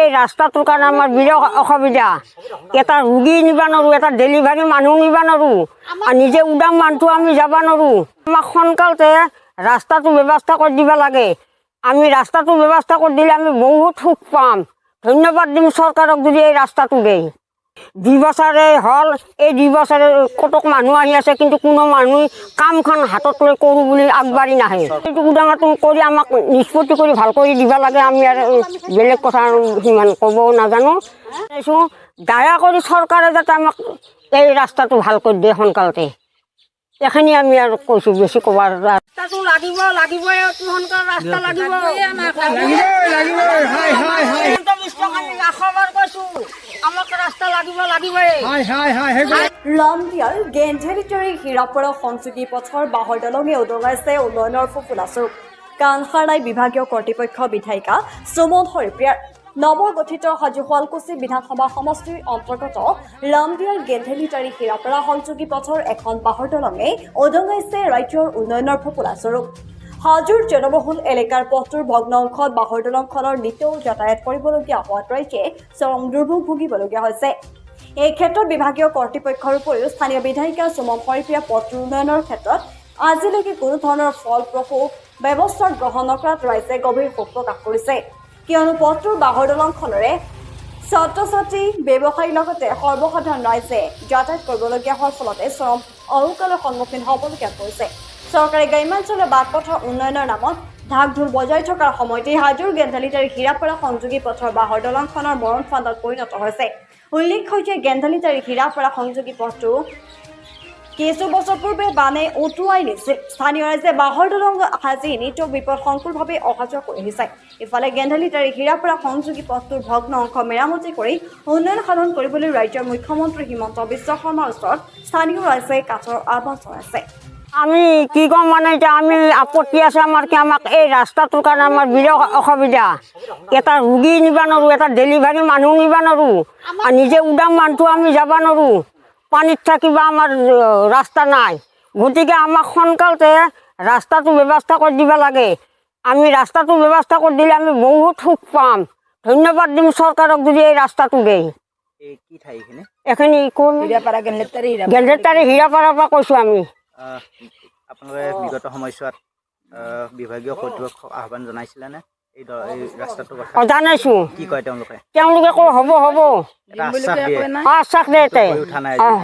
এই ৰাস্তাটোৰ কাৰণে আমাৰ বিৰাট অসুবিধা। এটা ৰোগী নিব নোৱাৰোঁ, এটা ডেলিভাৰী মানুহ নিব নোৱাৰোঁ, আৰু নিজে উদাম মানুহটো আমি যাব নোৱাৰোঁ। আমাক সোনকালতে ৰাস্তাটো ব্যৱস্থা কৰি দিব লাগে। আমি ৰাস্তাটো ব্যৱস্থা কৰি দিলে আমি বহুত সুখ পাম। ধন্যবাদ দিম চৰকাৰক যদি এই ৰাস্তাটো দিয়ে। 2 বছৰে হ'ল, এই 2 বছৰে কতক মানুহ আহি আছে, কিন্তু কোনো মানুহ কামখন হাতত লৈ কৰোঁ বুলি আগবাঢ়ি নাহে। এইটো উদামটো কৰি আমাক নিষ্পত্তি কৰি ভাল কৰি দিব লাগে। আমি আৰু বেলেগ কথা সিমান ক'ব নাজানো। দয়া কৰি চৰকাৰে যাতে আমাক এই ৰাস্তাটো ভাল কৰি দিয়ে সোনকালতে, এইখিনি আমি আৰু কৈছোঁ, বেছি ক'বাৰ ৰাস্তাটো লাগিবই সোনকাল ৰাস্তা লমডিয়াল গেন্ধেলিটাৰী হীৰাপাৰা সংযোগী পথৰ বাঁহৰ দলঙে উদঙাইছে উন্নয়নৰ ফুফুলাস্বৰূপ। কানসাৰাই বিভাগীয় কৰ্তৃপক্ষ বিধায়িকা সুমন হৰিপ্ৰিয়াৰ নৱগঠিত হাজো শুৱালকুছি বিধানসভা সমষ্টিৰ অন্তৰ্গত লমডিয়াল গেন্ধেলিটাৰী হীৰাপাৰা সংযোগী পথৰ এখন বাঁহৰ দলঙে উদঙাইছে ৰাজ্যৰ উন্নয়নৰ ফুফুলাস্বৰূপ। হাজোৰ জনবহুল এলেকাৰ পথটোৰ ভগ্ন অংশত বাঁহৰ দলংখনৰ নিতৌ যাতায়াত কৰিবলগীয়া হোৱাত ৰাইজে চৰম দুৰ্ভোগ ভুগিবলগীয়া হৈছে। এই ক্ষেত্ৰত বিভাগীয় কৰ্তৃপক্ষৰ উপৰিও স্থানীয় বিধায়িকা সুমন হৰিপ্ৰিয়া পথটোৰ উন্নয়নৰ ক্ষেত্ৰত আজিলৈকে কোনো ধৰণৰ ফলপ্ৰসূ ব্যৱস্থা গ্ৰহণ নকৰাত ৰাইজে গভীৰ শোক প্ৰকাশ কৰিছে। কিয়নো পথটোৰ বাঁহৰ দলংখনেৰে ছাত্ৰ ছাত্ৰী, ব্যৱসায়ীৰ লগতে সৰ্বসাধাৰণ ৰাইজে যাতায়াত কৰিবলগীয়া হোৱাৰ ফলতে চৰম অৰুকালৰ সন্মুখীন হ'বলগীয়া হৈছে। চৰকাৰে গ্ৰাম্যাঞ্চলৰ বাট-পথৰ উন্নয়নৰ নামত ঢাক ঢোল বজাই থকাৰ সময়তে হাজোৰ গেন্ধালিটাৰী হীৰাপাৰা সংযোগী পথৰ বাঁহৰ দলংখনৰ মৰণ ফান্দত পৰিণত হৈছে। উল্লেখ্য যে গেন্ধালিটাৰী হীৰাপাৰা সংযোগী পথটো কিছু বছৰ পূৰ্বে বানে উটুৱাই নিছিল। স্থানীয় ৰাইজে বাঁহৰ দলং সাজি নিতৌ বিপদসংকুলভাৱে অহা যোৱা কৰি আহিছে। ইফালে গেন্ধালিটাৰী হীৰাপাৰা সংযোগী পথটোৰ ভগ্ন অংশ মেৰামতি কৰি উন্নয়ন সাধন কৰিবলৈ ৰাজ্যৰ মুখ্যমন্ত্ৰী হিমন্ত বিশ্ব শৰ্মাৰ ওচৰত স্থানীয় ৰাইজে কাঠৰ আহ্বান জনাইছে। আমি কি ক'ম মানে, এতিয়া আমি আপত্তি আছে আমাৰ কি, আমাক এই ৰাস্তাটোৰ কাৰণে আমাৰ বিৰাট অসুবিধা। এটা ৰোগী নিব নোৱাৰোঁ, এটা ডেলিভাৰী মানুহ নিব নোৱাৰোঁ, আৰু নিজে উদাম মানুহটো আমি যাব নোৱাৰোঁ। পানীত থাকিব আমাৰ ৰাস্তা নাই। গতিকে আমাক সোনকালতে ৰাস্তাটো ব্যৱস্থা কৰি দিব লাগে। আমি ৰাস্তাটো ব্যৱস্থা কৰি দিলে আমি বহুত সুখ পাম। ধন্যবাদ দিম চৰকাৰক যদি এই ৰাস্তাটো দিয়ে। এইখিনি গেন্ধালিটাৰী হীৰাপাৰাৰ পৰা কৈছোঁ আমি। আপোনালোকে বিগত সময়ছোৱাত বিভাগীয় কৰ্তৃপক্ষক আহ্বান জনাইছিলেনে এই ৰাস্তাটোৰ কথা? জানাইছোঁ। কি কয় তেওঁলোকে? তেওঁলোকে কয় হ'ব আশ্বাস দিয়ে,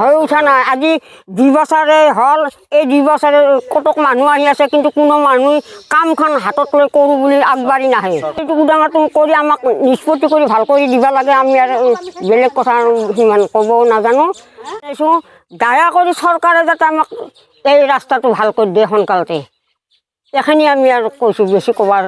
হৈ উঠা নাই। আজি 2 বছৰে হ'ল, এই 2 বছৰে কতক মানুহ আহি আছে, কিন্তু কোনো মানুহ কামখন হাতত লৈ কৰোঁ বুলি আগবাঢ়ি নাহে। এইটো উদামটো কৰি আমাক নিষ্পত্তি কৰি ভাল কৰি দিব লাগে। আমি আৰু বেলেগ কথা সিমান ক'ব নাজানো। দয়া কৰি চৰকাৰে যাতে আমাক এই ৰাস্তাটো ভাল কৰি দিয়ে সোনকালতে, এইখিনি আমি আৰু কৈছোঁ, বেছি ক'বাৰ